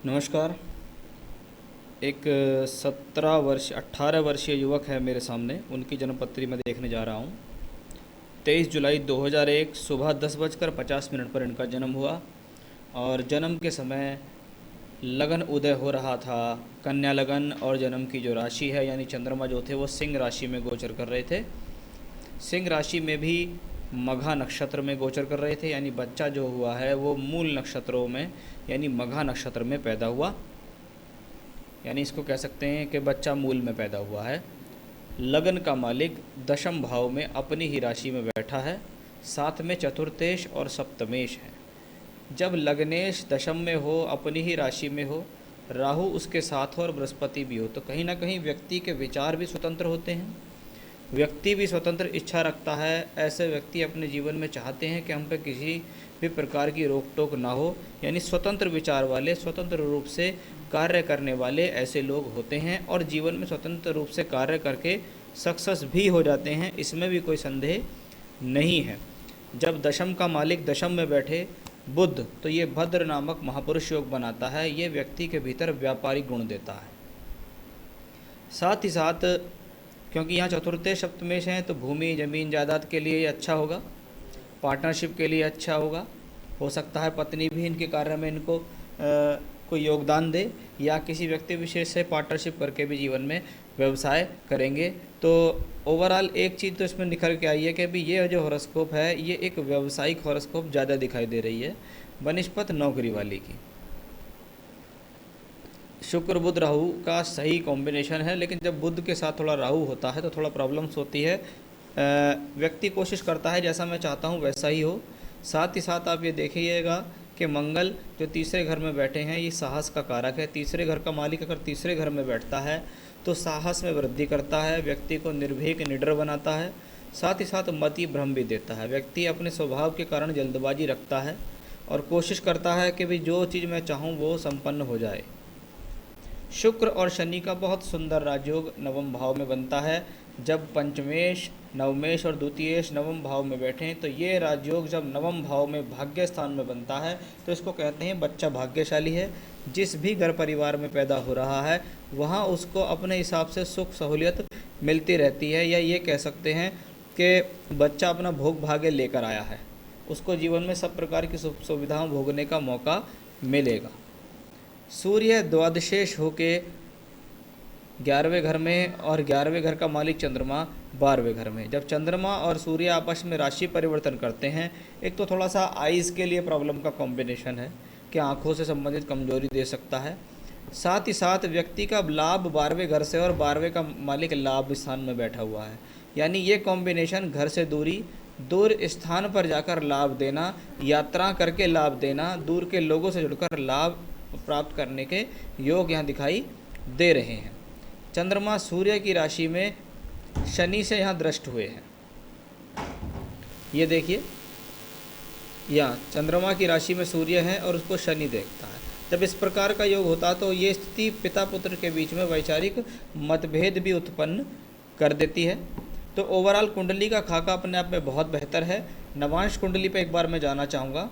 नमस्कार। एक 18 वर्षीय युवक है मेरे सामने, उनकी जन्मपत्री मैं देखने जा रहा हूँ। 23 जुलाई 2001 सुबह 10:50 पर इनका जन्म हुआ और जन्म के समय लगन उदय हो रहा था। कन्या लगन और जन्म की जो राशि है यानी चंद्रमा जो थे वो सिंह राशि में गोचर कर रहे थे। सिंह राशि में भी मघा नक्षत्र में गोचर कर रहे थे, यानी बच्चा जो हुआ है वो मूल नक्षत्रों में यानी मघा नक्षत्र में पैदा हुआ। यानी इसको कह सकते हैं कि बच्चा मूल में पैदा हुआ है। लगन का मालिक दशम भाव में अपनी ही राशि में बैठा है, साथ में चतुर्थेश और सप्तमेश है। जब लग्नेश दशम में हो, अपनी ही राशि में हो, राहु उसके साथ हो और बृहस्पति भी हो, तो कहीं ना कहीं व्यक्ति के विचार भी स्वतंत्र होते हैं, व्यक्ति भी स्वतंत्र इच्छा रखता है। ऐसे व्यक्ति अपने जीवन में चाहते हैं कि हम पे किसी भी प्रकार की रोक टोक ना हो, यानी स्वतंत्र विचार वाले, स्वतंत्र रूप से कार्य करने वाले ऐसे लोग होते हैं और जीवन में स्वतंत्र रूप से कार्य करके सक्सेस भी हो जाते हैं, इसमें भी कोई संदेह नहीं है। जब दशम का मालिक दशम में बैठे बुध, तो ये भद्र नामक महापुरुष योग बनाता है। ये व्यक्ति के भीतर व्यापारिक गुण देता है। साथ ही साथ क्योंकि यहाँ चतुर्थे सप्तमेश हैं, तो भूमि जमीन जायदाद के लिए ये अच्छा होगा, पार्टनरशिप के लिए अच्छा होगा। हो सकता है पत्नी भी इनके कार्य में इनको कोई योगदान दे, या किसी व्यक्ति विशेष से पार्टनरशिप करके भी जीवन में व्यवसाय करेंगे। तो ओवरऑल एक चीज़ तो इसमें निखर के आई है कि भी ये जो हॉरोस्कोप है ये एक व्यावसायिक हॉरोस्कोप ज़्यादा दिखाई दे रही है बनिस्पत नौकरी वाली की। शुक्र बुध राहु का सही कॉम्बिनेशन है, लेकिन जब बुध के साथ थोड़ा राहु होता है तो थोड़ा प्रॉब्लम्स होती है। व्यक्ति कोशिश करता है जैसा मैं चाहता हूँ वैसा ही हो। साथ ही साथ आप ये देखिएगा कि मंगल जो तीसरे घर में बैठे हैं ये साहस का कारक है। तीसरे घर का मालिक अगर तीसरे घर में बैठता है तो साहस में वृद्धि करता है, व्यक्ति को निर्भीक निडर बनाता है। साथ ही साथ मति भ्रम भी देता है। व्यक्ति अपने स्वभाव के कारण जल्दबाजी रखता है और कोशिश करता है कि भाई जो चीज़ मैं चाहूँ वो संपन्न हो जाए। शुक्र और शनि का बहुत सुंदर राजयोग नवम भाव में बनता है। जब पंचमेश, नवमेश और द्वितीयेश नवम भाव में बैठें तो ये राजयोग जब नवम भाव में भाग्य स्थान में बनता है तो इसको कहते हैं बच्चा भाग्यशाली है। जिस भी घर परिवार में पैदा हो रहा है वहाँ उसको अपने हिसाब से सुख सहूलियत मिलती रहती है, या ये कह सकते हैं कि बच्चा अपना भोग भाग्य लेकर आया है, उसको जीवन में सब प्रकार की सुविधाओं भोगने का मौका मिलेगा। सूर्य द्वादशेश होके 11वें घर में और 11वें घर का मालिक चंद्रमा 12वें घर में। जब चंद्रमा और सूर्य आपस में राशि परिवर्तन करते हैं, एक तो थोड़ा सा आइज़ के लिए प्रॉब्लम का कॉम्बिनेशन है कि आँखों से संबंधित कमजोरी दे सकता है। साथ ही साथ व्यक्ति का लाभ 12वें घर से और 12वें का मालिक लाभ स्थान में बैठा हुआ है, यानी ये कॉम्बिनेशन घर से दूरी, दूर स्थान पर जाकर लाभ देना, यात्रा करके लाभ देना, दूर के लोगों से जुड़कर लाभ प्राप्त करने के योग यहाँ दिखाई दे रहे हैं। चंद्रमा सूर्य की राशि में शनि से यहाँ दृष्ट हुए हैं। ये देखिए, यहाँ चंद्रमा की राशि में सूर्य है और उसको शनि देखता है। जब इस प्रकार का योग होता तो ये स्थिति पिता पुत्र के बीच में वैचारिक मतभेद भी उत्पन्न कर देती है। तो ओवरऑल कुंडली का खाका अपने आप में बहुत बेहतर है। नवांश कुंडली पे एक बार मैं जाना चाहूँगा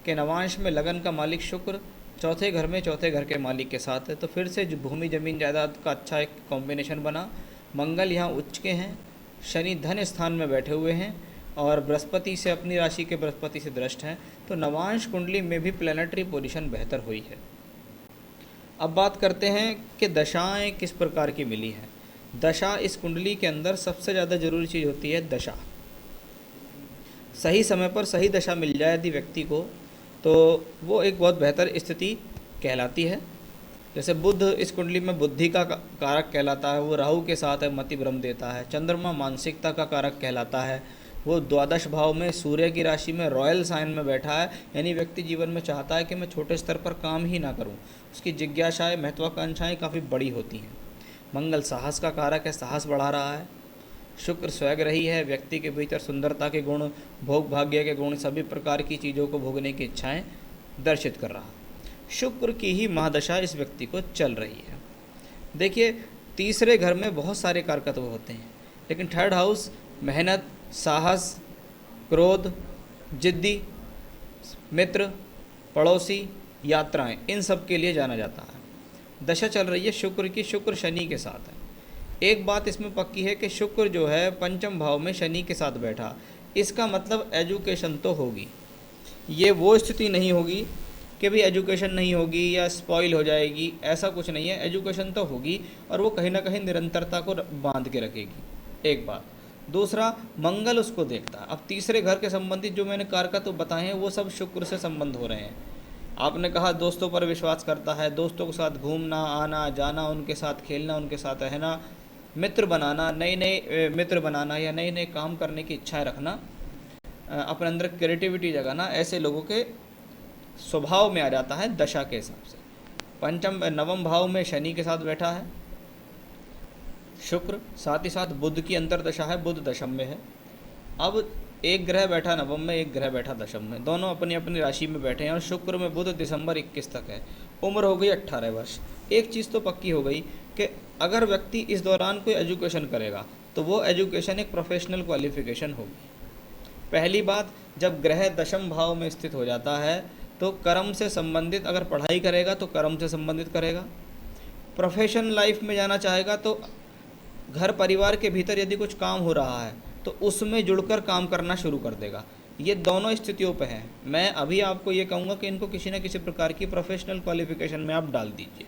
कि नवांश में लगन का मालिक शुक्र चौथे घर में चौथे घर के मालिक के साथ है, तो फिर से भूमि जमीन जायदाद का अच्छा एक कॉम्बिनेशन बना। मंगल यहाँ उच्च के हैं, शनि धन स्थान में बैठे हुए हैं और बृहस्पति से अपनी राशि के बृहस्पति से दृष्ट हैं, तो नवांश कुंडली में भी प्लैनेटरी पोजीशन बेहतर हुई है। अब बात करते हैं कि दशाएं किस प्रकार की मिली हैं। दशा इस कुंडली के अंदर सबसे ज़्यादा जरूरी चीज़ होती है दशा। सही समय पर सही दशा मिल जाए यदि व्यक्ति को तो वो एक बहुत बेहतर स्थिति कहलाती है। जैसे बुध इस कुंडली में बुद्धि का कारक कहलाता है, वो राहु के साथ है, मति भ्रम देता है। चंद्रमा मानसिकता का कारक कहलाता है, वो द्वादश भाव में सूर्य की राशि में रॉयल साइन में बैठा है, यानी व्यक्ति जीवन में चाहता है कि मैं छोटे स्तर पर काम ही ना करूं, उसकी जिज्ञासाएं महत्वाकांक्षाएं काफ़ी बड़ी होती हैं। मंगल साहस का कारक है, साहस बढ़ा रहा है। शुक्र स्वैग रही है, व्यक्ति के भीतर सुंदरता के गुण, भोग भाग्य के गुण, सभी प्रकार की चीज़ों को भोगने की इच्छाएं दर्शित कर रहा। शुक्र की ही महादशा इस व्यक्ति को चल रही है। देखिए, तीसरे घर में बहुत सारे कारकत्व होते हैं, लेकिन थर्ड हाउस मेहनत, साहस, क्रोध, जिद्दी, मित्र, पड़ोसी, यात्राएं, इन सब के लिए जाना जाता है। दशा चल रही है शुक्र की, शुक्र शनि के साथ है। एक बात इसमें पक्की है कि शुक्र जो है पंचम भाव में शनि के साथ बैठा, इसका मतलब एजुकेशन तो होगी। ये वो स्थिति नहीं होगी कि भी एजुकेशन नहीं होगी या स्पॉइल हो जाएगी, ऐसा कुछ नहीं है। एजुकेशन तो होगी और वो कहीं ना कहीं निरंतरता को बांध के रखेगी, एक बात। दूसरा, मंगल उसको देखता है। अब तीसरे घर के संबंधित जो मैंने कारक तो बताए हैं वो सब शुक्र से संबंध हो रहे हैं। आपने कहा दोस्तों पर विश्वास करता है, दोस्तों के साथ घूमना आना जाना, उनके साथ खेलना, उनके साथ रहना, मित्र बनाना, नए नए मित्र बनाना या नए नए काम करने की इच्छा रखना, अपने अंदर क्रिएटिविटी जगाना, ऐसे लोगों के स्वभाव में आ जाता है दशा के हिसाब से। पंचम नवम भाव में शनि के साथ बैठा है शुक्र, साथ ही साथ बुध की अंतर्दशा है, बुध दशम में है। अब एक ग्रह बैठा नवम में, एक ग्रह बैठा दशम में, दोनों अपनी अपनी राशि में बैठे हैं और शुक्र में बुध दिसंबर 21 तक है। उम्र हो गई 18 वर्ष। एक चीज़ तो पक्की हो गई कि अगर व्यक्ति इस दौरान कोई एजुकेशन करेगा तो वो एजुकेशन एक प्रोफेशनल क्वालिफिकेशन होगी। पहली बात, जब ग्रह दशम भाव में स्थित हो जाता है तो कर्म से संबंधित अगर पढ़ाई करेगा तो कर्म से संबंधित करेगा, प्रोफेशन लाइफ में जाना चाहेगा तो घर परिवार के भीतर यदि कुछ काम हो रहा है तो उसमें जुड़कर काम करना शुरू कर देगा। ये दोनों स्थितियों पे हैं। मैं अभी आपको ये कहूँगा कि इनको किसी न किसी प्रकार की प्रोफेशनल क्वालिफिकेशन में आप डाल दीजिए,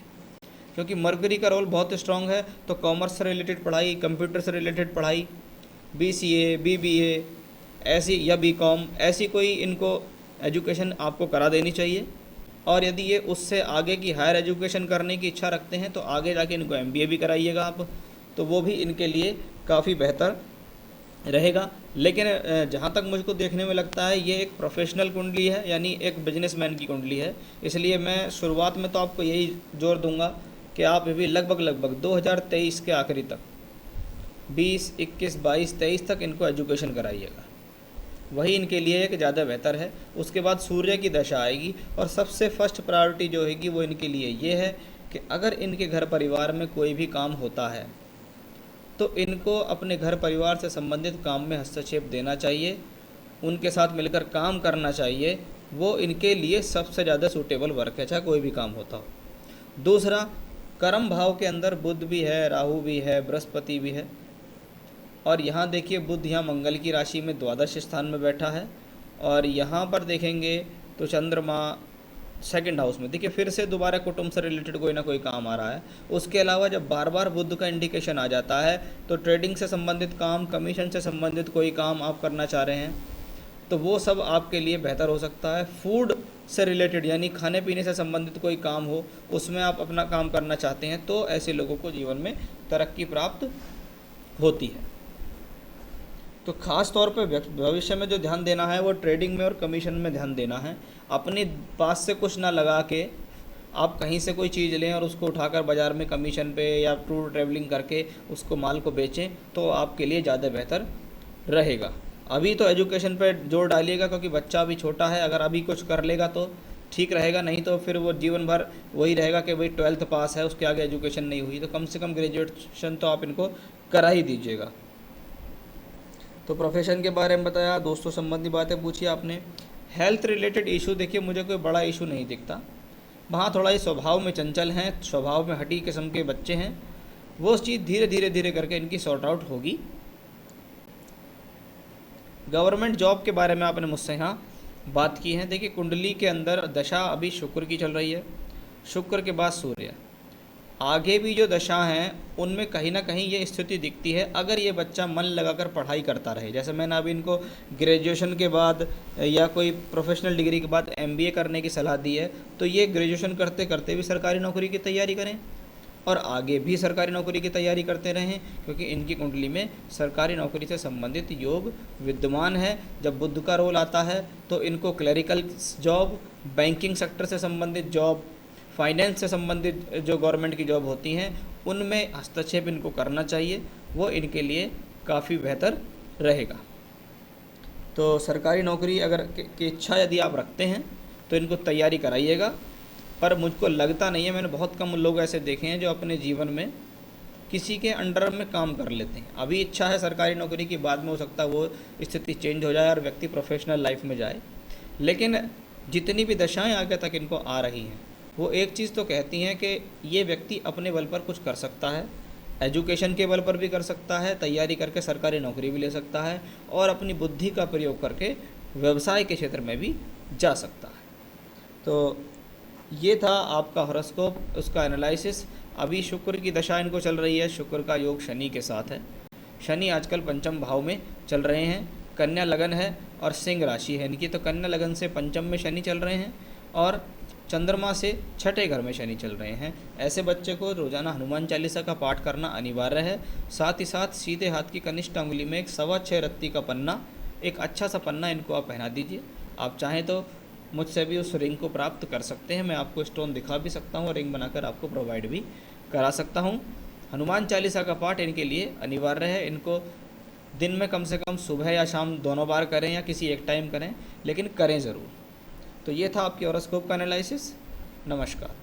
क्योंकि मरकरी का रोल बहुत स्ट्रांग है। तो कॉमर्स से रिलेटेड पढ़ाई, कंप्यूटर से रिलेटेड पढ़ाई, BCA, BBA ऐसी या BCom ऐसी कोई इनको एजुकेशन आपको करा देनी चाहिए। और यदि ये उससे आगे की हायर एजुकेशन करने की इच्छा रखते हैं तो आगे जाके इनको MBA भी कराइएगा आप, तो वो भी इनके लिए काफ़ी बेहतर रहेगा। लेकिन जहाँ तक मुझको देखने में लगता है ये एक प्रोफेशनल कुंडली है, यानी एक बिजनेसमैन की कुंडली है। इसलिए मैं शुरुआत में तो आपको यही जोर दूंगा कि आप भी लगभग 2023 के आखिरी तक 20, 21, 22, 23 तक इनको एजुकेशन कराइएगा, वही इनके लिए एक ज़्यादा बेहतर है। उसके बाद सूर्य की दशा आएगी और सबसे फर्स्ट प्रायोरिटी जो होगी वो इनके लिए ये है कि अगर इनके घर परिवार में कोई भी काम होता है तो इनको अपने घर परिवार से संबंधित काम में हस्तक्षेप देना चाहिए, उनके साथ मिलकर काम करना चाहिए। वो इनके लिए सबसे ज़्यादा सूटेबल वर्क है, चाहे कोई भी काम होता हो। दूसरा, कर्म भाव के अंदर बुध भी है, राहु भी है, बृहस्पति भी है। और यहाँ देखिए बुध यहाँ मंगल की राशि में द्वादश स्थान में बैठा है। और यहाँ पर देखेंगे तो चंद्रमा सेकंड हाउस में। देखिए फिर से दोबारा कुटुंब से रिलेटेड कोई ना कोई काम आ रहा है। उसके अलावा जब बार बार बुध का इंडिकेशन आ जाता है तो ट्रेडिंग से संबंधित काम, कमीशन से संबंधित कोई काम आप करना चाह रहे हैं तो वो सब आपके लिए बेहतर हो सकता है। फूड से रिलेटेड यानी खाने पीने से संबंधित कोई काम हो, उसमें आप अपना काम करना चाहते हैं तो ऐसे लोगों को जीवन में तरक्की प्राप्त होती है। तो ख़ास तौर पे भविष्य में जो ध्यान देना है वो ट्रेडिंग में और कमीशन में ध्यान देना है। अपने पास से कुछ ना लगा के आप कहीं से कोई चीज़ लें और उसको उठाकर बाज़ार में कमीशन पे या टूर ट्रैवलिंग करके उसको माल को बेचें तो आपके लिए ज़्यादा बेहतर रहेगा। अभी तो एजुकेशन पे जोर डालिएगा क्योंकि बच्चा अभी छोटा है। अगर अभी कुछ कर लेगा तो ठीक रहेगा, नहीं तो फिर वो जीवन भर वही रहेगा कि भाई 12th पास है, उसके आगे एजुकेशन नहीं हुई। तो कम से कम ग्रेजुएशन तो आप इनको करा ही दीजिएगा। तो प्रोफेशन के बारे में बताया, दोस्तों संबंधी बातें पूछी आपने। हेल्थ रिलेटेड इशू देखिए मुझे कोई बड़ा इशू नहीं दिखता। वहाँ थोड़ा ही स्वभाव में चंचल हैं, स्वभाव में हटी किस्म के बच्चे हैं, वो चीज़ धीरे धीरे करके इनकी सॉर्ट आउट होगी। गवर्नमेंट जॉब के बारे में आपने मुझसे यहाँ बात की है। देखिए कुंडली के अंदर दशा अभी शुक्र की चल रही है, शुक्र के बाद सूर्य। आगे भी जो दशा हैं उनमें कहीं ना कहीं ये स्थिति दिखती है। अगर ये बच्चा मन लगाकर पढ़ाई करता रहे, जैसे मैंने अभी इनको ग्रेजुएशन के बाद या कोई प्रोफेशनल डिग्री के बाद MBA करने की सलाह दी है, तो ये ग्रेजुएशन करते करते भी सरकारी नौकरी की तैयारी करें और आगे भी सरकारी नौकरी की तैयारी करते रहें, क्योंकि इनकी कुंडली में सरकारी नौकरी से संबंधित योग विद्यमान है। जब बुध का रोल आता है तो इनको क्लरिकल जॉब, बैंकिंग सेक्टर से संबंधित जॉब, फाइनेंस से संबंधित जो गवर्नमेंट की जॉब होती हैं उनमें हस्तक्षेप इनको करना चाहिए, वो इनके लिए काफ़ी बेहतर रहेगा। तो सरकारी नौकरी अगर की इच्छा यदि आप रखते हैं तो इनको तैयारी कराइएगा। पर मुझको लगता नहीं है, मैंने बहुत कम लोग ऐसे देखे हैं जो अपने जीवन में किसी के अंडर में काम कर लेते हैं। अभी इच्छा है सरकारी नौकरी की, बाद में हो सकता है वो स्थिति चेंज हो जाए और व्यक्ति प्रोफेशनल लाइफ में जाए। लेकिन जितनी भी दशाएं आगे तक इनको आ रही हैं, वो एक चीज़ तो कहती हैं कि ये व्यक्ति अपने बल पर कुछ कर सकता है, एजुकेशन के बल पर भी कर सकता है, तैयारी करके सरकारी नौकरी भी ले सकता है, और अपनी बुद्धि का प्रयोग करके व्यवसाय के क्षेत्र में भी जा सकता है। तो ये था आपका हॉरोस्कोप, उसका एनालिसिस। अभी शुक्र की दशा इनको चल रही है, शुक्र का योग शनि के साथ है। शनि आजकल पंचम भाव में चल रहे हैं, कन्या लगन है और सिंह राशि है इनकी। तो कन्या लगन से पंचम में शनि चल रहे हैं और चंद्रमा से छठे घर में शनि चल रहे हैं। ऐसे बच्चे को रोज़ाना हनुमान चालीसा का पाठ करना अनिवार्य है। साथ ही साथ सीधे हाथ की कनिष्ठ अंगुली में एक 6.25 रत्ती का पन्ना, एक अच्छा सा पन्ना इनको आप पहना दीजिए। आप चाहें तो मुझसे भी उस रिंग को प्राप्त कर सकते हैं, मैं आपको स्टोन दिखा भी सकता हूँ और रिंग बनाकर आपको प्रोवाइड भी करा सकता हूँ। हनुमान चालीसा का पाठ इनके लिए अनिवार्य है। इनको दिन में कम से कम सुबह या शाम दोनों बार करें या किसी एक टाइम करें, लेकिन करें ज़रूर। तो ये था आपके हॉरोस्कोप का एनालिसिस। नमस्कार।